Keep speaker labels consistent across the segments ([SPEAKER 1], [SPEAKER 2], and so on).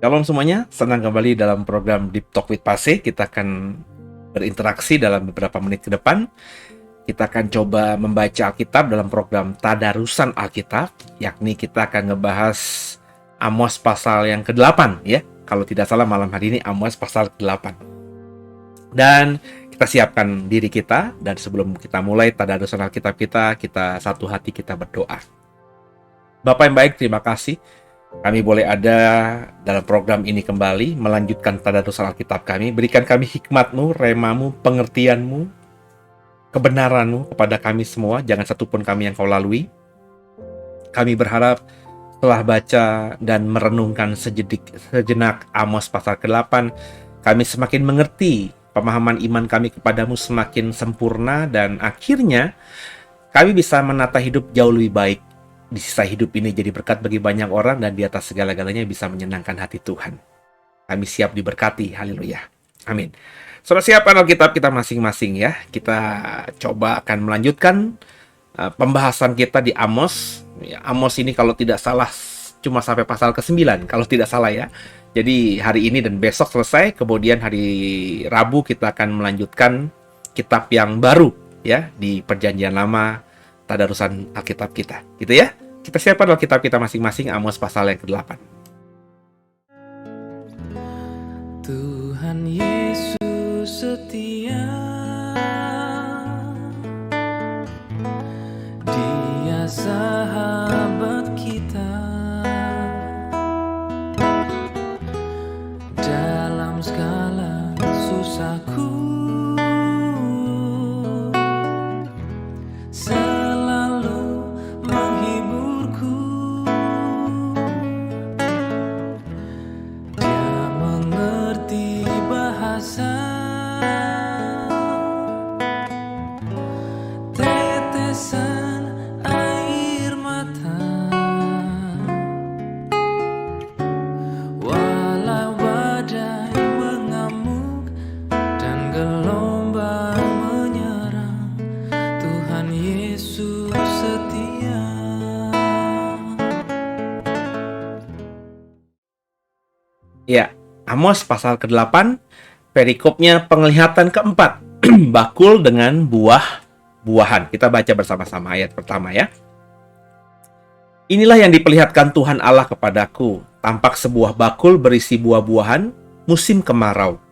[SPEAKER 1] Shalom semuanya, senang kembali dalam program Deep Talk with Pase. Kita akan berinteraksi dalam beberapa menit ke depan. Kita akan coba membaca Alkitab dalam program Tadarusan Alkitab, yakni kita akan ngebahas Amos pasal yang ke-8 ya. Kalau tidak salah malam hari ini Amos pasal ke-8. Dan kita siapkan diri kita, dan sebelum kita mulai Tadarusan Alkitab kita satu hati kita berdoa. Bapak yang baik, terima kasih kami boleh ada dalam program ini kembali, melanjutkan Tadarusan Alkitab kami. Berikan kami hikmat-Mu, rema-Mu, pengertian-Mu, kebenaran-Mu kepada kami semua. Jangan satupun kami yang Kau lalui. Kami berharap setelah baca dan merenungkan sejenak Amos pasal ke-8, kami semakin mengerti, pemahaman iman kami kepadamu semakin sempurna, dan akhirnya kami bisa menata hidup jauh lebih baik di sisa hidup ini, jadi berkat bagi banyak orang, dan di atas segala-galanya bisa menyenangkan hati Tuhan. Kami siap diberkati, haleluya, amin. Sudah siapkan Alkitab kita masing-masing ya. Kita coba akan melanjutkan pembahasan kita di Amos. Amos ini kalau tidak salah cuma sampai pasal ke-9, kalau tidak salah ya. Jadi hari ini dan besok selesai, kemudian hari Rabu kita akan melanjutkan kitab yang baru ya, di Perjanjian Lama, Tadarusan Alkitab kita, gitu ya. Kita siapkan Alkitab kita masing-masing, Amos pasal yang ke-8.
[SPEAKER 2] Tuhan Yesus setia, Dia sahabat kita dalam segala susahku.
[SPEAKER 1] Ya, Amos pasal ke-8, perikopnya penglihatan keempat, bakul dengan buah-buahan. Kita baca bersama-sama ayat pertama ya. Inilah yang diperlihatkan Tuhan Allah kepadaku, tampak sebuah bakul berisi buah-buahan musim kemarau.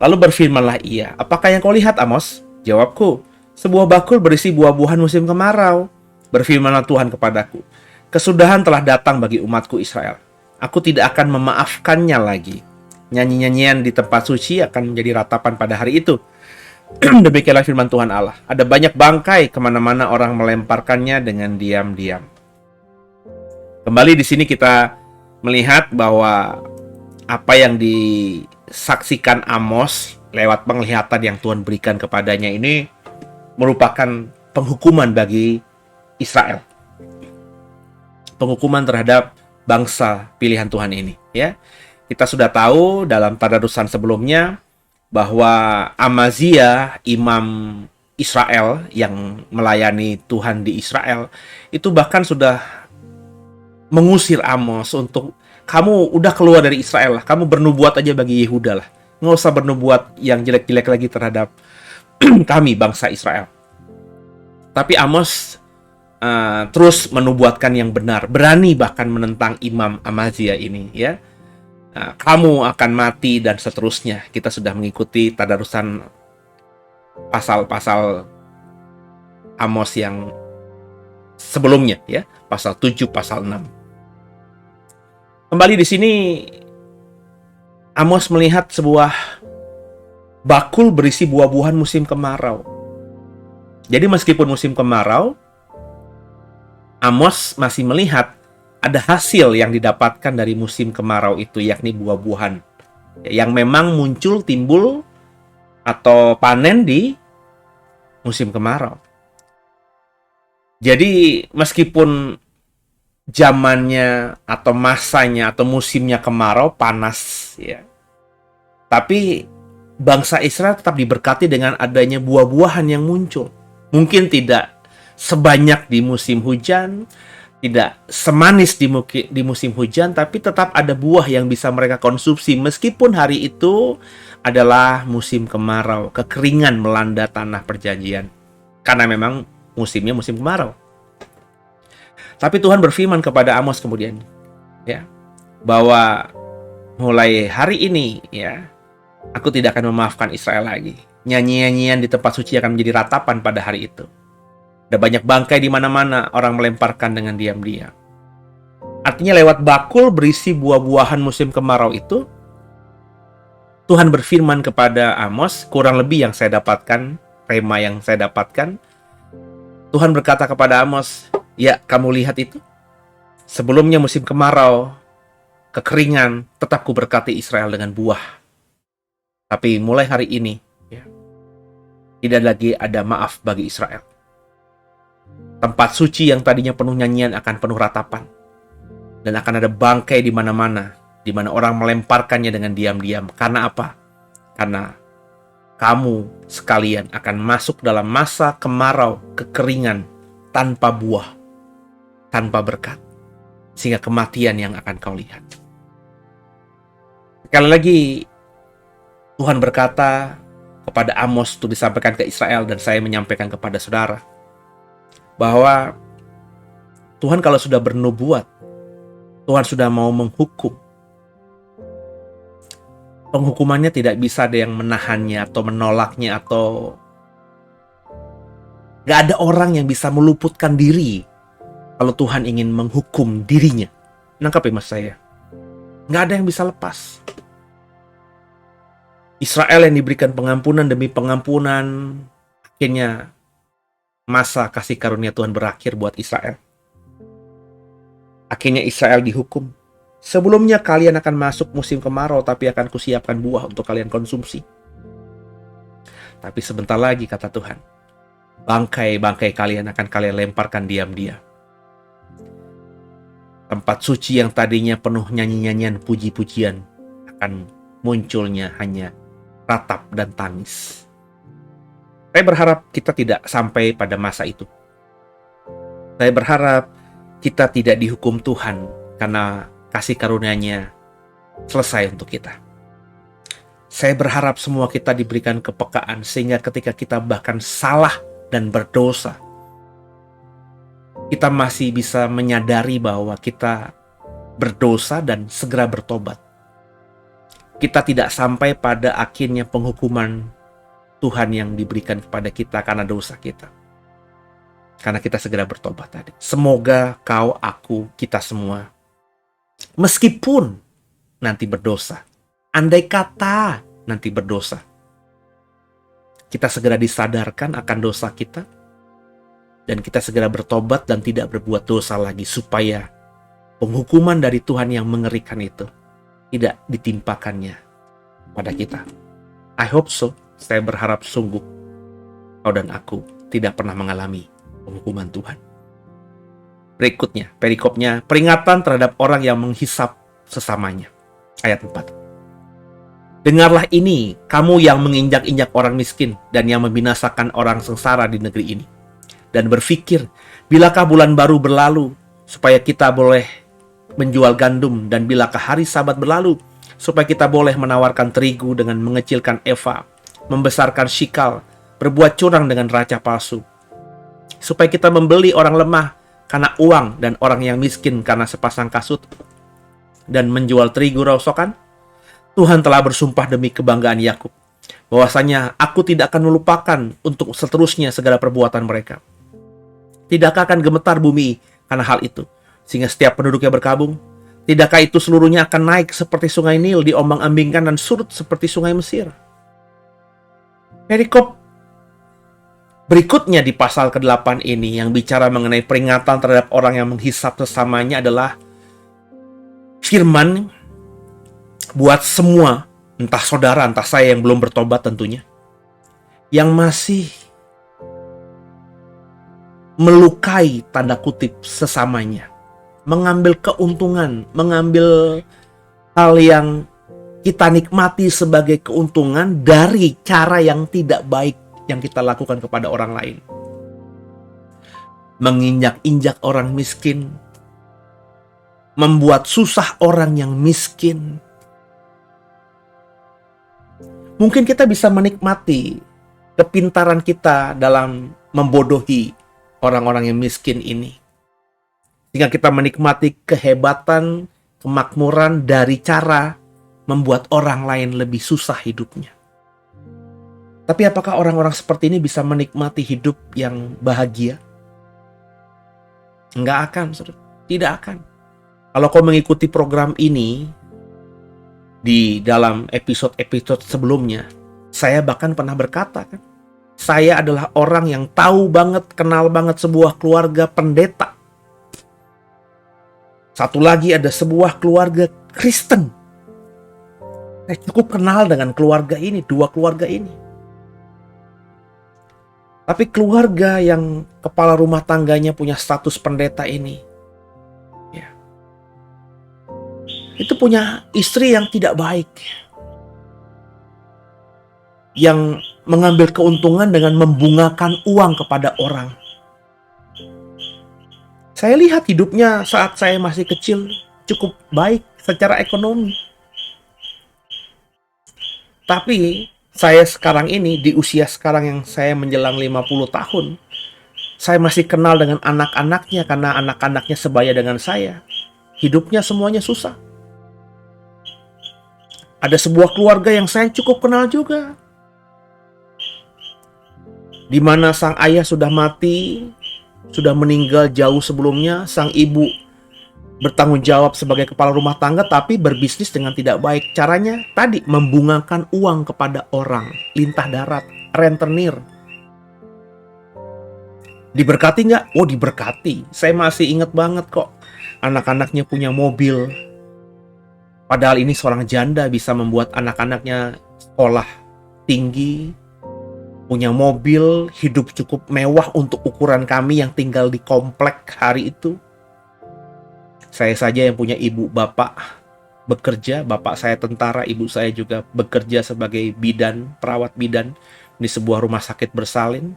[SPEAKER 1] Lalu berfirmanlah ia, apakah yang kau lihat Amos? Jawabku, sebuah bakul berisi buah-buahan musim kemarau. Berfirmanlah Tuhan kepadaku, kesudahan telah datang bagi umatku Israel. Aku tidak akan memaafkannya lagi. Nyanyi-nyanyian di tempat suci akan menjadi ratapan pada hari itu. Demikianlah firman Tuhan Allah. Ada banyak bangkai, kemana-mana orang melemparkannya dengan diam-diam. Kembali di sini kita melihat bahwa apa yang disaksikan Amos lewat penglihatan yang Tuhan berikan kepadanya ini merupakan penghukuman bagi Israel. Penghukuman terhadap bangsa pilihan Tuhan ini ya. Kita sudah tahu dalam tadarusan sebelumnya bahwa Amazia, imam Israel yang melayani Tuhan di Israel, itu bahkan sudah mengusir Amos untuk, kamu udah keluar dari Israel lah, kamu bernubuat aja bagi Yehuda lah, nggak usah bernubuat yang jelek-jelek lagi terhadap kami bangsa Israel. Tapi Amos terus menubuatkan yang benar, berani bahkan menentang Imam Amazia ini ya. Kamu akan mati dan seterusnya. Kita sudah mengikuti tadarusan pasal-pasal Amos yang sebelumnya ya, pasal 7, pasal 6. Kembali di sini Amos melihat sebuah bakul berisi buah-buahan musim kemarau. Jadi meskipun musim kemarau, Amos masih melihat ada hasil yang didapatkan dari musim kemarau itu, yakni buah-buahan yang memang muncul, timbul, atau panen di musim kemarau. Jadi meskipun zamannya atau masanya atau musimnya kemarau panas ya, tapi bangsa Israel tetap diberkati dengan adanya buah-buahan yang muncul. Mungkin tidak sebanyak di musim hujan, tidak semanis di musim hujan, tapi tetap ada buah yang bisa mereka konsumsi meskipun hari itu adalah musim kemarau, kekeringan melanda tanah perjanjian. Karena memang musimnya musim kemarau. Tapi Tuhan berfirman kepada Amos kemudian, ya, bahwa mulai hari ini, ya, aku tidak akan memaafkan Israel lagi. Nyanyian-nyanyian di tempat suci akan menjadi ratapan pada hari itu. Ada banyak bangkai di mana-mana, orang melemparkan dengan diam-diam. Artinya lewat bakul berisi buah-buahan musim kemarau itu, Tuhan berfirman kepada Amos, kurang lebih yang saya dapatkan, rema yang saya dapatkan, Tuhan berkata kepada Amos, ya, kamu lihat itu? Sebelumnya musim kemarau, kekeringan, tetap kuberkati Israel dengan buah. Tapi mulai hari ini, ya, tidak lagi ada maaf bagi Israel. Tempat suci yang tadinya penuh nyanyian akan penuh ratapan. Dan akan ada bangkai di mana-mana, di mana orang melemparkannya dengan diam-diam. Karena apa? Karena kamu sekalian akan masuk dalam masa kemarau, kekeringan, tanpa buah, tanpa berkat. Sehingga kematian yang akan kau lihat. Sekali lagi, Tuhan berkata kepada Amos untuk disampaikan ke Israel, dan saya menyampaikan kepada saudara, bahwa Tuhan kalau sudah bernubuat, Tuhan sudah mau menghukum. Penghukumannya tidak bisa ada yang menahannya atau menolaknya, atau gak ada orang yang bisa meluputkan diri kalau Tuhan ingin menghukum dirinya. Nangkap ya mas saya? Gak ada yang bisa lepas. Israel yang diberikan pengampunan demi pengampunan, akhirnya masa kasih karunia Tuhan berakhir buat Israel. Akhirnya Israel dihukum. Sebelumnya kalian akan masuk musim kemarau, tapi akan kusiapkan buah untuk kalian konsumsi. Tapi sebentar lagi, kata Tuhan, bangkai-bangkai kalian akan kalian lemparkan diam-diam. Tempat suci yang tadinya penuh nyanyi-nyanyian puji-pujian akan munculnya hanya ratap dan tangis. Saya berharap kita tidak sampai pada masa itu. Saya berharap kita tidak dihukum Tuhan karena kasih karunia-Nya selesai untuk kita. Saya berharap semua kita diberikan kepekaan sehingga ketika kita bahkan salah dan berdosa, kita masih bisa menyadari bahwa kita berdosa dan segera bertobat. Kita tidak sampai pada akhirnya penghukuman Tuhan yang diberikan kepada kita karena dosa kita. Karena kita segera bertobat tadi. Semoga kau, aku, kita semua, meskipun nanti berdosa, andai kata nanti berdosa, kita segera disadarkan akan dosa kita, dan kita segera bertobat dan tidak berbuat dosa lagi, supaya penghukuman dari Tuhan yang mengerikan itu tidak ditimpakannya pada kita. I hope so. Saya berharap sungguh kau dan aku tidak pernah mengalami penghukuman Tuhan. Berikutnya, perikopnya, peringatan terhadap orang yang menghisap sesamanya. Ayat 4. Dengarlah ini, kamu yang menginjak-injak orang miskin dan yang membinasakan orang sengsara di negeri ini. Dan berpikir, bilakah bulan baru berlalu supaya kita boleh menjual gandum, dan bilakah hari Sabat berlalu supaya kita boleh menawarkan terigu dengan mengecilkan eva, membesarkan shikal, berbuat curang dengan raca palsu, supaya kita membeli orang lemah karena uang dan orang yang miskin karena sepasang kasut, dan menjual terigu rongsokan. Tuhan telah bersumpah demi kebanggaan Yakub, bahwasanya aku tidak akan melupakan untuk seterusnya segala perbuatan mereka. Tidakkah akan gemetar bumi karena hal itu, sehingga setiap penduduknya berkabung? Tidakkah itu seluruhnya akan naik seperti sungai Nil, diombang-ambingkan dan surut seperti sungai Mesir? Perikop berikutnya di pasal ke-8 ini yang bicara mengenai peringatan terhadap orang yang menghisap sesamanya adalah firman buat semua, entah saudara, entah saya yang belum bertobat tentunya, yang masih melukai tanda kutip sesamanya, mengambil keuntungan, mengambil hal yang kita nikmati sebagai keuntungan dari cara yang tidak baik yang kita lakukan kepada orang lain. Menginjak-injak orang miskin, membuat susah orang yang miskin. Mungkin kita bisa menikmati kepintaran kita dalam membodohi orang-orang yang miskin ini, sehingga kita menikmati kehebatan, kemakmuran dari cara membuat orang lain lebih susah hidupnya. Tapi apakah orang-orang seperti ini bisa menikmati hidup yang bahagia? Enggak akan, saudara. Tidak akan. Kalau kau mengikuti program ini, di dalam episode-episode sebelumnya, saya bahkan pernah berkata kan, saya adalah orang yang tahu banget, kenal banget sebuah keluarga pendeta. Satu lagi ada sebuah keluarga Kristen. Saya cukup kenal dengan keluarga ini, dua keluarga ini. Tapi keluarga yang kepala rumah tangganya punya status pendeta ini, ya, itu punya istri yang tidak baik, yang mengambil keuntungan dengan membungakan uang kepada orang. Saya lihat hidupnya saat saya masih kecil cukup baik secara ekonomi. Tapi saya sekarang ini, di usia sekarang yang saya menjelang 50 tahun, saya masih kenal dengan anak-anaknya karena anak-anaknya sebaya dengan saya. Hidupnya semuanya susah. Ada sebuah keluarga yang saya cukup kenal juga, di mana sang ayah sudah mati, sudah meninggal jauh sebelumnya. Sang ibu bertanggung jawab sebagai kepala rumah tangga, tapi berbisnis dengan tidak baik. Caranya tadi, membungakan uang kepada orang, lintah darat, rentenir. Diberkati nggak? Oh, diberkati. Saya masih ingat banget kok. Anak-anaknya punya mobil. Padahal ini seorang janda bisa membuat anak-anaknya sekolah tinggi, punya mobil, hidup cukup mewah untuk ukuran kami yang tinggal di komplek hari itu. Saya saja yang punya ibu bapak bekerja, bapak saya tentara, ibu saya juga bekerja sebagai bidan, perawat bidan di sebuah rumah sakit bersalin.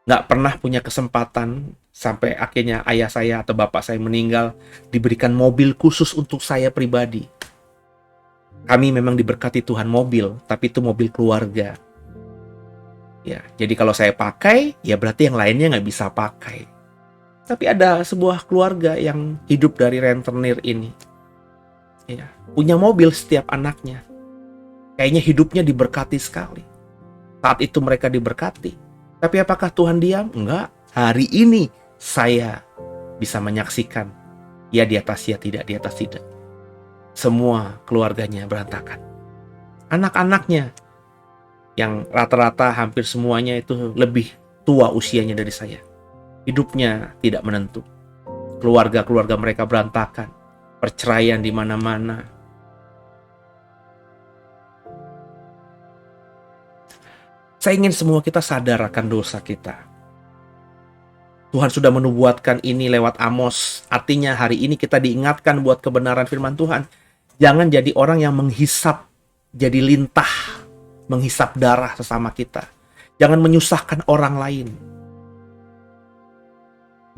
[SPEAKER 1] Nggak pernah punya kesempatan sampai akhirnya ayah saya atau bapak saya meninggal, diberikan mobil khusus untuk saya pribadi. Kami memang diberkati Tuhan mobil, tapi itu mobil keluarga. Ya, jadi kalau saya pakai, ya berarti yang lainnya nggak bisa pakai. Tapi ada sebuah keluarga yang hidup dari rentenir ini, ya, punya mobil setiap anaknya. Kayaknya hidupnya diberkati sekali. Saat itu mereka diberkati. Tapi apakah Tuhan diam? Enggak. Hari ini saya bisa menyaksikan, ya di atas ya tidak, di atas tidak. Semua keluarganya berantakan. Anak-anaknya yang rata-rata hampir semuanya itu lebih tua usianya dari saya, hidupnya tidak menentu. Keluarga-keluarga mereka berantakan. Perceraian di mana-mana. Saya ingin semua kita sadar akan dosa kita. Tuhan sudah menubuatkan ini lewat Amos. Artinya hari ini kita diingatkan buat kebenaran firman Tuhan. Jangan jadi orang yang menghisap, jadi lintah, menghisap darah sesama kita. Jangan menyusahkan orang lain.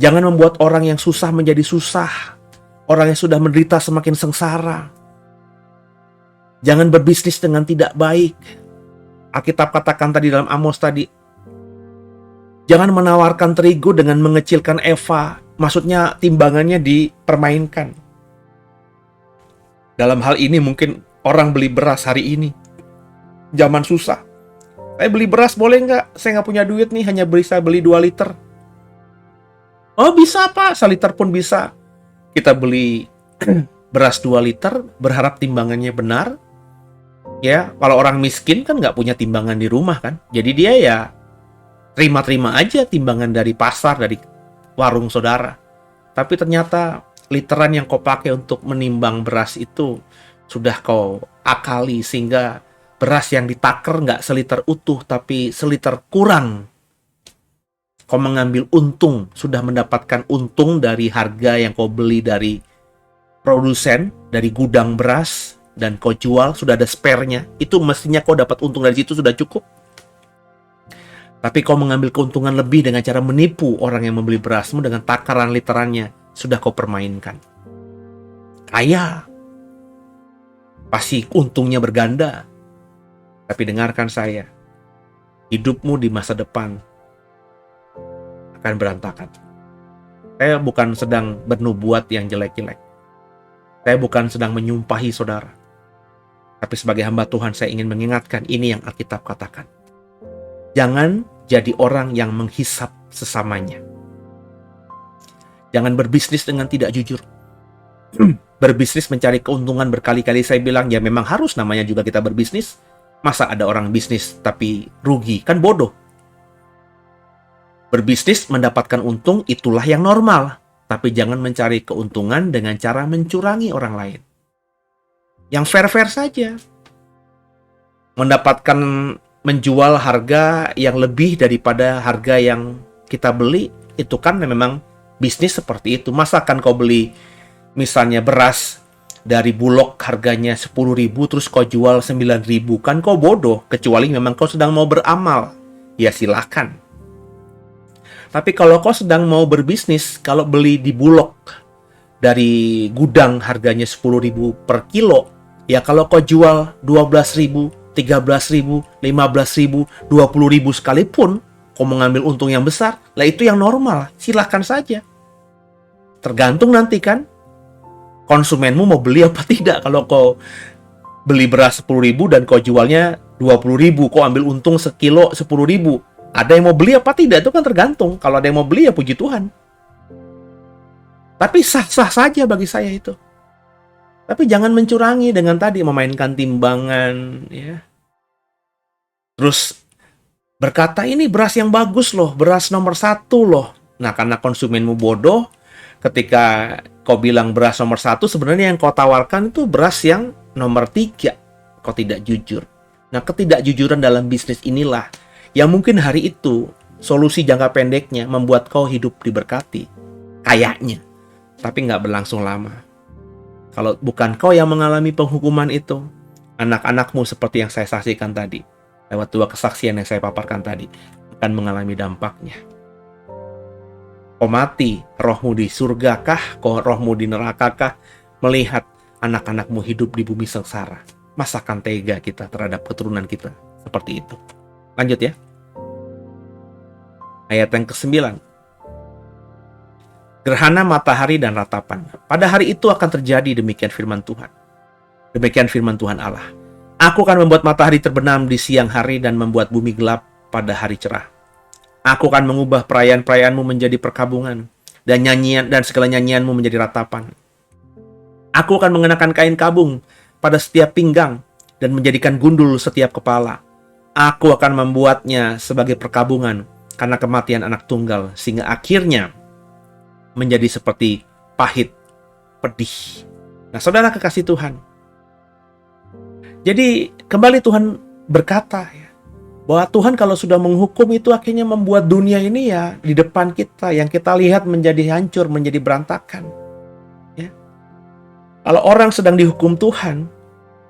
[SPEAKER 1] Jangan membuat orang yang susah menjadi susah. Orang yang sudah menderita semakin sengsara. Jangan berbisnis dengan tidak baik. Alkitab katakan tadi dalam Amos tadi, jangan menawarkan terigu dengan mengecilkan eva. Maksudnya timbangannya dipermainkan. Dalam hal ini mungkin orang beli beras hari ini, zaman susah. Saya beli beras boleh nggak? Saya nggak punya duit nih, hanya bisa beli 2 liter. Oh bisa Pak, 1 liter pun bisa. Kita beli beras 2 liter, berharap timbangannya benar. Ya, kalau orang miskin kan nggak punya timbangan di rumah kan. Jadi dia ya terima-terima aja timbangan dari pasar, dari warung saudara. Tapi ternyata literan yang kau pakai untuk menimbang beras itu sudah kau akali sehingga beras yang ditaker nggak seliter utuh tapi seliter kurang. Kau mengambil untung, sudah mendapatkan untung dari harga yang kau beli dari produsen, dari gudang beras, dan kau jual, sudah ada spare-nya. Itu mestinya kau dapat untung dari situ sudah cukup. Tapi kau mengambil keuntungan lebih dengan cara menipu orang yang membeli berasmu dengan takaran literannya. Sudah kau permainkan. Kaya. Pasti untungnya berganda. Tapi dengarkan saya. Hidupmu di masa depan akan berantakan. Saya bukan sedang bernubuat yang jelek-jelek. Saya bukan sedang menyumpahi saudara. Tapi sebagai hamba Tuhan saya ingin mengingatkan ini yang Alkitab katakan. Jangan jadi orang yang menghisap sesamanya. Jangan berbisnis dengan tidak jujur. Berbisnis mencari keuntungan berkali-kali saya bilang, ya memang harus namanya juga kita berbisnis. Masa ada orang bisnis tapi rugi? Kan bodoh. Berbisnis mendapatkan untung itulah yang normal. Tapi jangan mencari keuntungan dengan cara mencurangi orang lain. Yang fair-fair saja. Mendapatkan menjual harga yang lebih daripada harga yang kita beli, itu kan memang bisnis seperti itu. Masa kan kau beli misalnya beras dari Bulog harganya 10.000 terus kau jual 9.000, kan kau bodoh, kecuali memang kau sedang mau beramal. Ya silakan. Tapi kalau kau sedang mau berbisnis, kalau beli di Bulog dari gudang harganya 10.000 per kilo, ya kalau kau jual 12.000, 13.000, 15.000, 20.000 sekalipun, kau mengambil untung yang besar, lah itu yang normal, silahkan saja. Tergantung nanti kan, konsumenmu mau beli apa tidak. Kalau kau beli beras 10.000 dan kau jualnya 20.000, kau ambil untung sekilo 10.000. Ada yang mau beli apa tidak, itu kan tergantung. Kalau ada yang mau beli ya puji Tuhan. Tapi sah-sah saja bagi saya itu. Tapi jangan mencurangi dengan tadi memainkan timbangan, ya. Terus berkata ini beras yang bagus loh, beras nomor 1 loh. Nah karena konsumenmu bodoh, ketika kau bilang beras nomor 1, sebenarnya yang kau tawarkan itu beras yang nomor 3. Kau tidak jujur. Nah ketidakjujuran dalam bisnis inilah yang mungkin hari itu solusi jangka pendeknya membuat kau hidup diberkati. Kayaknya. Tapi nggak berlangsung lama. Kalau bukan kau yang mengalami penghukuman itu, anak-anakmu seperti yang saya saksikan tadi, lewat 2 kesaksian yang saya paparkan tadi, akan mengalami dampaknya. Kau mati, rohmu di surgakah, kau rohmu di nerakakah, melihat anak-anakmu hidup di bumi sengsara. Masakan tega kita terhadap keturunan kita seperti itu. Lanjut ya. Ayat yang ke-9. Gerhana matahari dan ratapan. Pada hari itu akan terjadi demikian firman Tuhan. Demikian firman Tuhan Allah. Aku akan membuat matahari terbenam di siang hari dan membuat bumi gelap pada hari cerah. Aku akan mengubah perayaan-perayaanmu menjadi perkabungan dan nyanyian dan segala nyanyianmu menjadi ratapan. Aku akan mengenakan kain kabung pada setiap pinggang dan menjadikan gundul setiap kepala. Aku akan membuatnya sebagai perkabungan karena kematian anak tunggal, sehingga akhirnya menjadi seperti pahit, pedih. Nah, saudara kekasih Tuhan. Jadi, kembali Tuhan berkata ya, bahwa Tuhan kalau sudah menghukum itu akhirnya membuat dunia ini ya di depan kita, yang kita lihat menjadi hancur, menjadi berantakan. Ya. Kalau orang sedang dihukum Tuhan,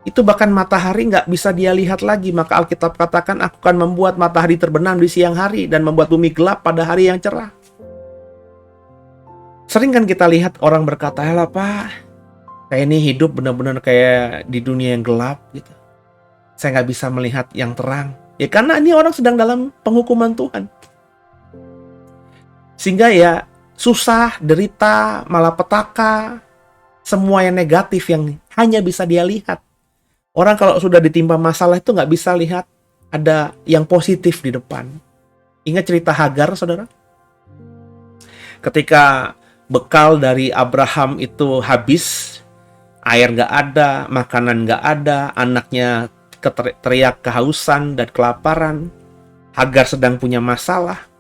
[SPEAKER 1] itu bahkan matahari nggak bisa dia lihat lagi. Maka Alkitab katakan, aku akan membuat matahari terbenam di siang hari dan membuat bumi gelap pada hari yang cerah. Sering kan kita lihat orang berkata, "Alah Pak, kayak ini hidup benar-benar kayak di dunia yang gelap gitu. Saya nggak bisa melihat yang terang." Ya karena ini orang sedang dalam penghukuman Tuhan. Sehingga ya susah, derita, malapetaka, semua yang negatif yang hanya bisa dia lihat. Orang kalau sudah ditimpa masalah itu nggak bisa lihat ada yang positif di depan. Ingat cerita Hagar, saudara? Ketika bekal dari Abraham itu habis, air nggak ada, makanan nggak ada, anaknya teriak kehausan dan kelaparan, Hagar sedang punya masalah.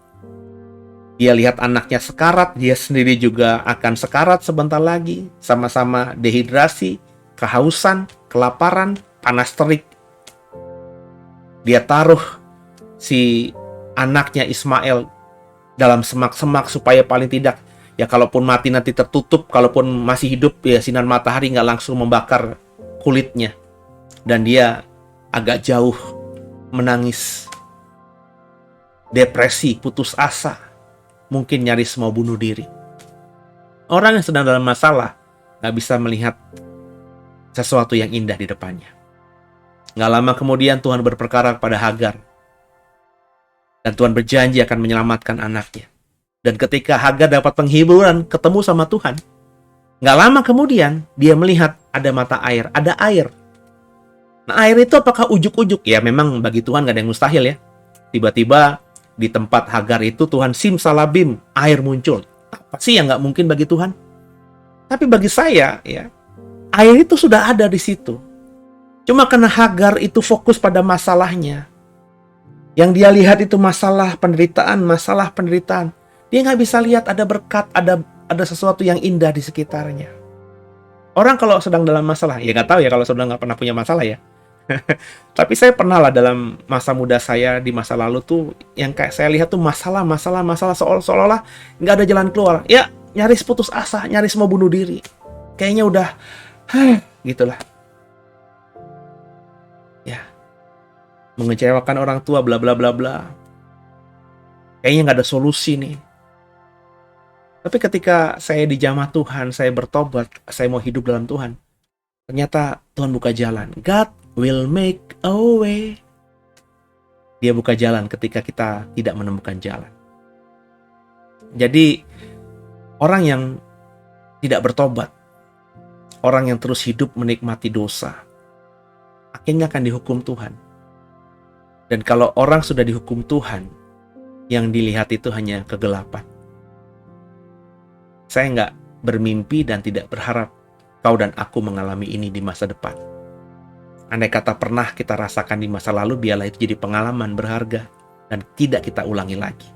[SPEAKER 1] Dia lihat anaknya sekarat, dia sendiri juga akan sekarat sebentar lagi. Sama-sama dehidrasi, kehausan, kelaparan, panas terik. Dia taruh si anaknya Ismail dalam semak-semak supaya paling tidak, ya kalaupun mati nanti tertutup, kalaupun masih hidup ya sinar matahari nggak langsung membakar kulitnya. Dan dia agak jauh menangis, depresi, putus asa, mungkin nyaris mau bunuh diri. Orang yang sedang dalam masalah nggak bisa melihat sesuatu yang indah di depannya. Nggak lama kemudian Tuhan berperkara kepada Hagar. Dan Tuhan berjanji akan menyelamatkan anaknya. Dan ketika Hagar dapat penghiburan ketemu sama Tuhan, nggak lama kemudian dia melihat ada mata air, ada air. Nah, air itu apakah ujuk-ujuk? Ya memang bagi Tuhan nggak ada yang mustahil ya. Tiba-tiba di tempat Hagar itu Tuhan simsalabim, air muncul. Apa sih yang nggak mungkin bagi Tuhan? Tapi bagi saya ya, air itu sudah ada di situ. Cuma karena Hagar itu fokus pada masalahnya. Yang dia lihat itu masalah penderitaan. Dia nggak bisa lihat ada berkat, ada sesuatu yang indah di sekitarnya. Orang kalau sedang dalam masalah, ya nggak tahu ya kalau sudah nggak pernah punya masalah ya. Tapi saya pernah lah dalam masa muda saya di masa lalu tuh, yang kayak saya lihat tuh masalah seolah-olah nggak ada jalan keluar. Ya nyaris putus asa, nyaris mau bunuh diri. Kayaknya udah, gitulah. Ya, mengecewakan orang tua, bla bla bla bla. Kayaknya nggak ada solusi nih. Tapi ketika saya dijamah Tuhan, saya bertobat, saya mau hidup dalam Tuhan, ternyata Tuhan buka jalan. God will make a way. Dia buka jalan ketika kita tidak menemukan jalan. Jadi orang yang tidak bertobat, orang yang terus hidup menikmati dosa, akhirnya akan dihukum Tuhan. Dan kalau orang sudah dihukum Tuhan, yang dilihat itu hanya kegelapan. Saya nggak bermimpi dan tidak berharap kau dan aku mengalami ini di masa depan. Andai kata pernah kita rasakan di masa lalu, biarlah itu jadi pengalaman berharga dan tidak kita ulangi lagi.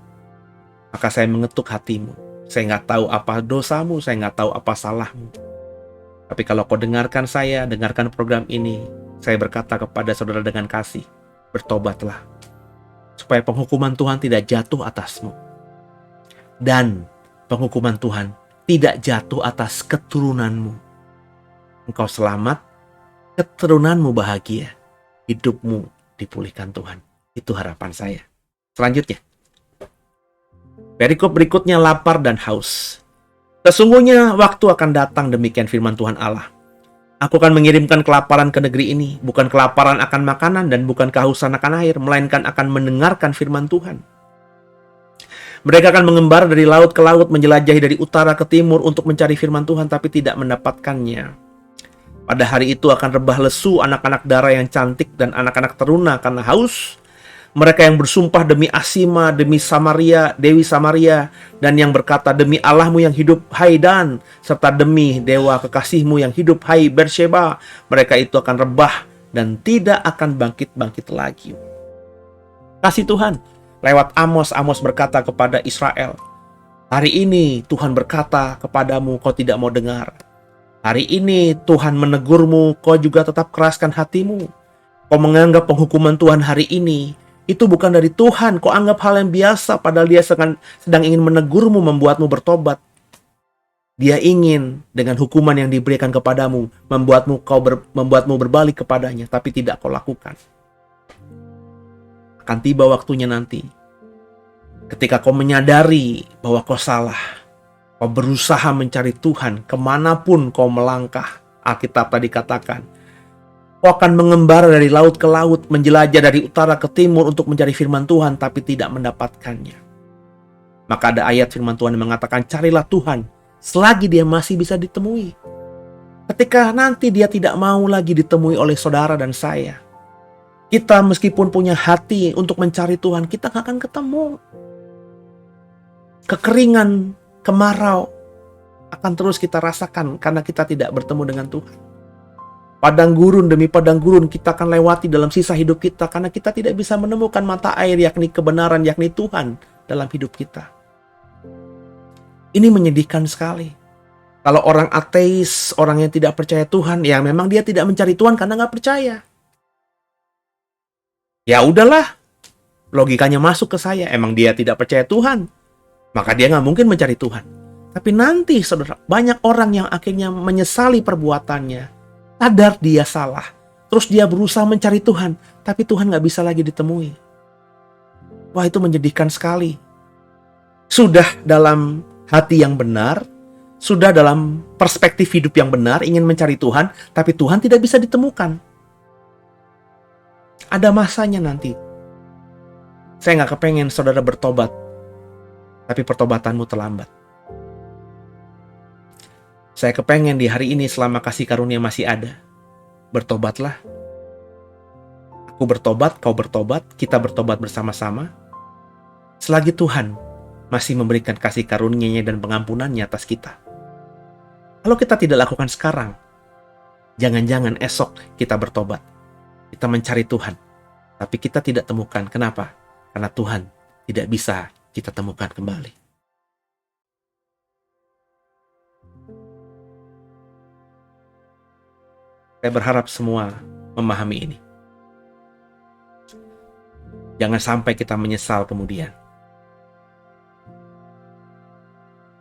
[SPEAKER 1] Maka saya mengetuk hatimu. Saya nggak tahu apa dosamu, saya nggak tahu apa salahmu. Tapi kalau kau dengarkan saya, dengarkan program ini, saya berkata kepada saudara dengan kasih, bertobatlah. Supaya penghukuman Tuhan tidak jatuh atasmu. Dan penghukuman Tuhan tidak jatuh atas keturunanmu. Engkau selamat, keturunanmu bahagia, hidupmu dipulihkan Tuhan. Itu harapan saya. Selanjutnya, perikop berikutnya, lapar dan haus. Sesungguhnya waktu akan datang, demikian firman Tuhan Allah. Aku akan mengirimkan kelaparan ke negeri ini, bukan kelaparan akan makanan dan bukan kehausan akan air, melainkan akan mendengarkan firman Tuhan. Mereka akan mengembara dari laut ke laut, menjelajahi dari utara ke timur untuk mencari firman Tuhan, tapi tidak mendapatkannya. Pada hari itu akan rebah lesu anak-anak dara yang cantik dan anak-anak teruna karena haus. Mereka yang bersumpah demi Asima, demi Samaria, Dewi Samaria, dan yang berkata demi Allahmu yang hidup, hai Dan, serta demi dewa kekasihmu yang hidup, hai Bersheba. Mereka itu akan rebah dan tidak akan bangkit-bangkit lagi. Kasih Tuhan. Lewat Amos berkata kepada Israel, hari ini Tuhan berkata kepadamu, kau tidak mau dengar. Hari ini Tuhan menegurmu, kau juga tetap keraskan hatimu. Kau menganggap penghukuman Tuhan hari ini itu bukan dari Tuhan. Kau anggap hal yang biasa, padahal dia sedang ingin menegurmu, membuatmu bertobat. Dia ingin dengan hukuman yang diberikan kepadamu, membuatmu berbalik kepadanya, tapi tidak kau lakukan. Akan tiba waktunya nanti, ketika kau menyadari bahwa kau salah, kau berusaha mencari Tuhan kemanapun kau melangkah. Alkitab tadi katakan, kau akan mengembara dari laut ke laut, menjelajah dari utara ke timur untuk mencari firman Tuhan, tapi tidak mendapatkannya. Maka ada ayat firman Tuhan yang mengatakan, carilah Tuhan selagi dia masih bisa ditemui. Ketika nanti dia tidak mau lagi ditemui oleh saudara dan saya, kita meskipun punya hati untuk mencari Tuhan, kita gak akan ketemu. Kekeringan, kemarau akan terus kita rasakan karena kita tidak bertemu dengan Tuhan. Padang gurun demi padang gurun kita akan lewati dalam sisa hidup kita karena kita tidak bisa menemukan mata air, yakni kebenaran, yakni Tuhan dalam hidup kita. Ini menyedihkan sekali. Kalau orang ateis, orang yang tidak percaya Tuhan, ya memang dia tidak mencari Tuhan karena nggak percaya. Ya udahlah, logikanya masuk ke saya. Emang dia tidak percaya Tuhan, maka dia nggak mungkin mencari Tuhan. Tapi nanti, saudara, banyak orang yang akhirnya menyesali perbuatannya, sadar dia salah, terus dia berusaha mencari Tuhan, tapi Tuhan nggak bisa lagi ditemui. Wah, itu menyedihkan sekali. Sudah dalam hati yang benar, sudah dalam perspektif hidup yang benar, ingin mencari Tuhan, tapi Tuhan tidak bisa ditemukan. Ada masanya nanti. Saya nggak kepengen saudara bertobat, tapi pertobatanmu terlambat. Saya kepengen di hari ini selama kasih karunia masih ada, bertobatlah. Aku bertobat, kau bertobat, kita bertobat bersama-sama. Selagi Tuhan masih memberikan kasih karunia-Nya dan pengampunannya atas kita. Kalau kita tidak lakukan sekarang, jangan-jangan esok kita bertobat. Kita mencari Tuhan, tapi kita tidak temukan. Kenapa? Karena Tuhan tidak bisa kita temukan kembali. Saya berharap semua memahami ini. Jangan sampai kita menyesal kemudian.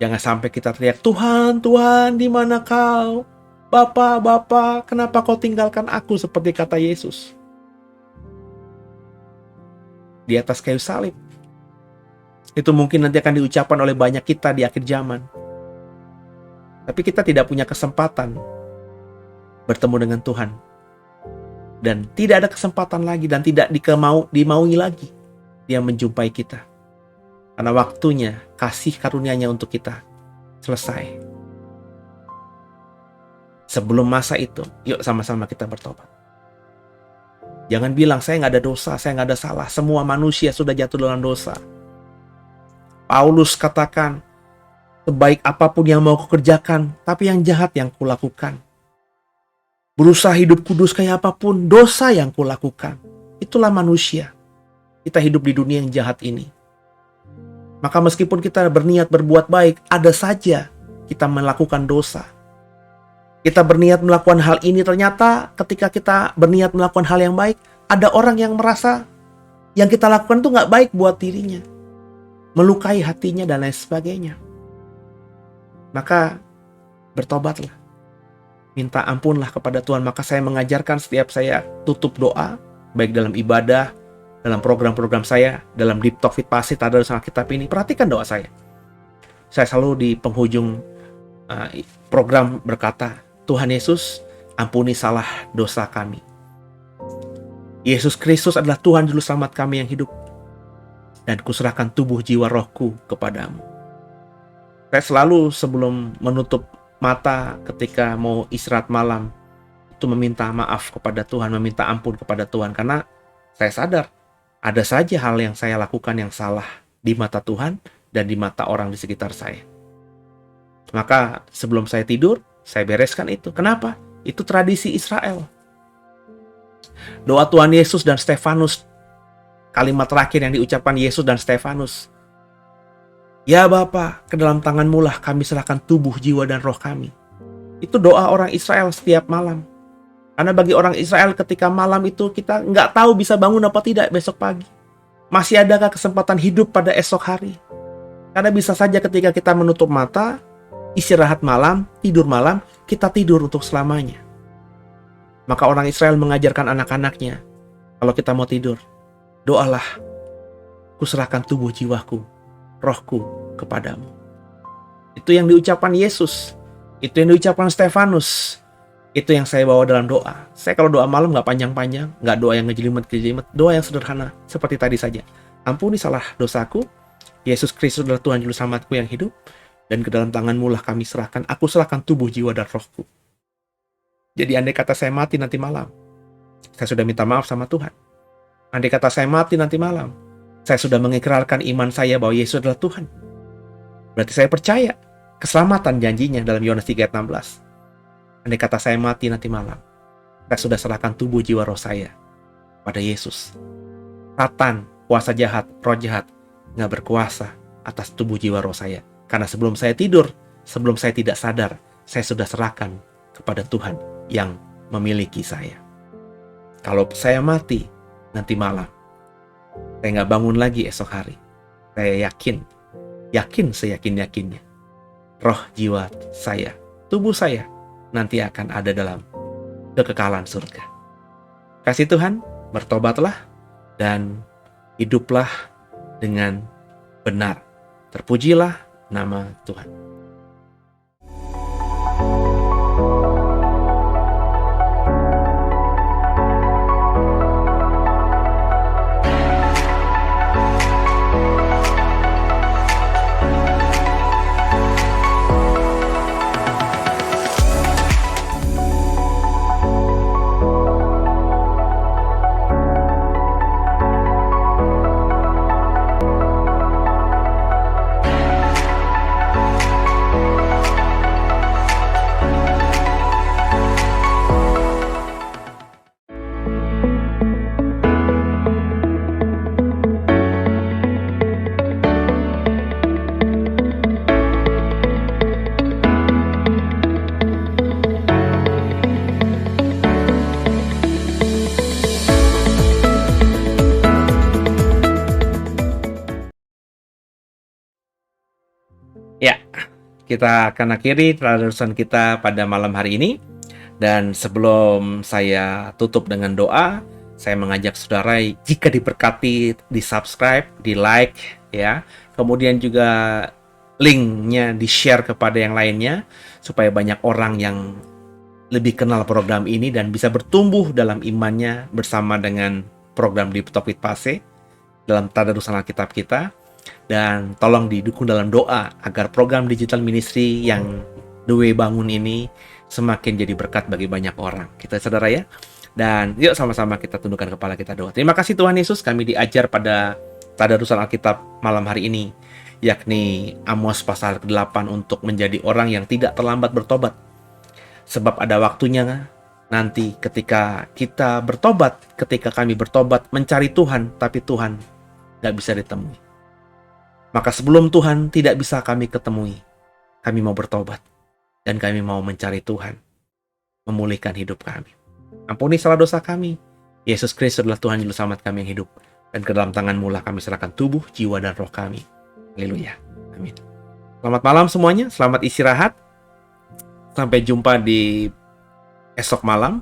[SPEAKER 1] Jangan sampai kita teriak, Tuhan, Tuhan, di mana kau? Bapa, Bapa, kenapa kau tinggalkan aku, seperti kata Yesus di atas kayu salib. Itu mungkin nanti akan diucapkan oleh banyak kita di akhir zaman. Tapi kita tidak punya kesempatan bertemu dengan Tuhan. Dan tidak ada kesempatan lagi dan tidak dimaui lagi Dia menjumpai kita. Karena waktunya, kasih karunia-Nya untuk kita selesai. Sebelum masa itu, yuk sama-sama kita bertobat. Jangan bilang, saya nggak ada dosa, saya nggak ada salah. Semua manusia sudah jatuh dalam dosa. Paulus katakan, sebaik apapun yang mau kukerjakan, tapi yang jahat yang kulakukan. Berusaha hidup kudus kayak apapun, dosa yang kulakukan. Itulah manusia. Kita hidup di dunia yang jahat ini. Maka meskipun kita berniat berbuat baik, ada saja kita melakukan dosa. Kita berniat melakukan hal ini, ternyata ketika kita berniat melakukan hal yang baik, ada orang yang merasa yang kita lakukan itu nggak baik buat dirinya. Melukai hatinya dan lain sebagainya. Maka bertobatlah. Minta ampunlah kepada Tuhan. Maka saya mengajarkan setiap saya tutup doa, baik dalam ibadah, dalam program-program saya, dalam Deep Talk with Pastor, Tadarus Alkitab ini, perhatikan doa saya. Saya selalu di penghujung program berkata, Tuhan Yesus, ampuni salah dosa kami. Yesus Kristus adalah Tuhan Juru Selamat kami yang hidup. Dan kuserahkan tubuh, jiwa, rohku kepadamu. Saya selalu sebelum menutup mata ketika mau istirahat malam, itu meminta maaf kepada Tuhan, meminta ampun kepada Tuhan. Karena saya sadar, ada saja hal yang saya lakukan yang salah di mata Tuhan dan di mata orang di sekitar saya. Maka sebelum saya tidur, saya bereskan itu. Kenapa? Itu tradisi Israel. Doa Tuhan Yesus dan Stefanus, kalimat terakhir yang diucapkan Yesus dan Stefanus. Ya Bapa, ke dalam tangan-Mu lah kami serahkan tubuh, jiwa, dan roh kami. Itu doa orang Israel setiap malam. Karena bagi orang Israel ketika malam itu kita nggak tahu bisa bangun apa tidak besok pagi. Masih adakah kesempatan hidup pada esok hari? Karena bisa saja ketika kita menutup mata, istirahat malam, tidur malam, kita tidur untuk selamanya. Maka orang Israel mengajarkan anak-anaknya, kalau kita mau tidur, doalah, kuserahkan tubuh jiwaku, rohku kepadamu. Itu yang diucapkan Yesus, itu yang diucapkan Stefanus. Itu yang saya bawa dalam doa. Saya kalau doa malam nggak panjang-panjang, nggak doa yang ngejelimet-ngejelimet, doa yang sederhana seperti tadi saja. Ampuni salah dosaku, Yesus Kristus adalah Tuhan Juru Selamatku yang hidup, dan ke dalam tangan-Mu lah kami serahkan. Aku serahkan tubuh, jiwa, dan rohku. Jadi andai kata saya mati nanti malam, saya sudah minta maaf sama Tuhan. Andai kata saya mati nanti malam, saya sudah mengikrarkan iman saya bahwa Yesus adalah Tuhan. Berarti saya percaya keselamatan janjinya dalam Yohanes 3 ayat 16. Andai kata saya mati nanti malam, saya sudah serahkan tubuh, jiwa, roh saya pada Yesus. Satan, kuasa jahat, roh jahat, nggak berkuasa atas tubuh, jiwa, roh saya. Karena sebelum saya tidur, sebelum saya tidak sadar, saya sudah serahkan kepada Tuhan yang memiliki saya. Kalau saya mati nanti malam, saya nggak bangun lagi esok hari. Saya yakin seyakin-yakinnya, roh jiwa saya, tubuh saya nanti akan ada dalam kekekalan surga. Kasih Tuhan, bertobatlah dan hiduplah dengan benar. Terpujilah nama Tuhan. Ya, kita akan akhiri tadarusan kita pada malam hari ini. Dan sebelum saya tutup dengan doa, saya mengajak saudara jika diberkati, di-subscribe, di-like, ya. Kemudian juga linknya di-share kepada yang lainnya, supaya banyak orang yang lebih kenal program ini dan bisa bertumbuh dalam imannya bersama dengan program Deep Talk with Pase dalam tadarusan Alkitab kita. Dan tolong didukung dalam doa agar program digital ministry yang Dewe bangun ini semakin jadi berkat bagi banyak orang. Kita saudara ya. Dan yuk sama-sama kita tundukkan kepala kita doa. Terima kasih Tuhan Yesus, kami diajar pada tadarusan Alkitab malam hari ini, yakni Amos pasal ke-8 untuk menjadi orang yang tidak terlambat bertobat. Sebab ada waktunya nanti ketika kita bertobat, ketika kami bertobat mencari Tuhan, tapi Tuhan gak bisa ditemui. Maka sebelum Tuhan tidak bisa kami ketemui, kami mau bertobat. Dan kami mau mencari Tuhan, memulihkan hidup kami. Ampuni salah dosa kami. Yesus Kristus adalah Tuhan Juru Selamat kami yang hidup. Dan ke dalam tangan-Mu lah kami serahkan tubuh, jiwa, dan roh kami. Haleluya. Amin. Selamat malam semuanya, selamat istirahat. Sampai jumpa di esok malam,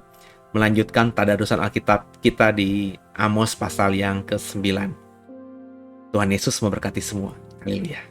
[SPEAKER 1] melanjutkan tadarusan Alkitab kita di Amos pasal yang ke-9. Tuhan Yesus memberkati semua. Haleluya.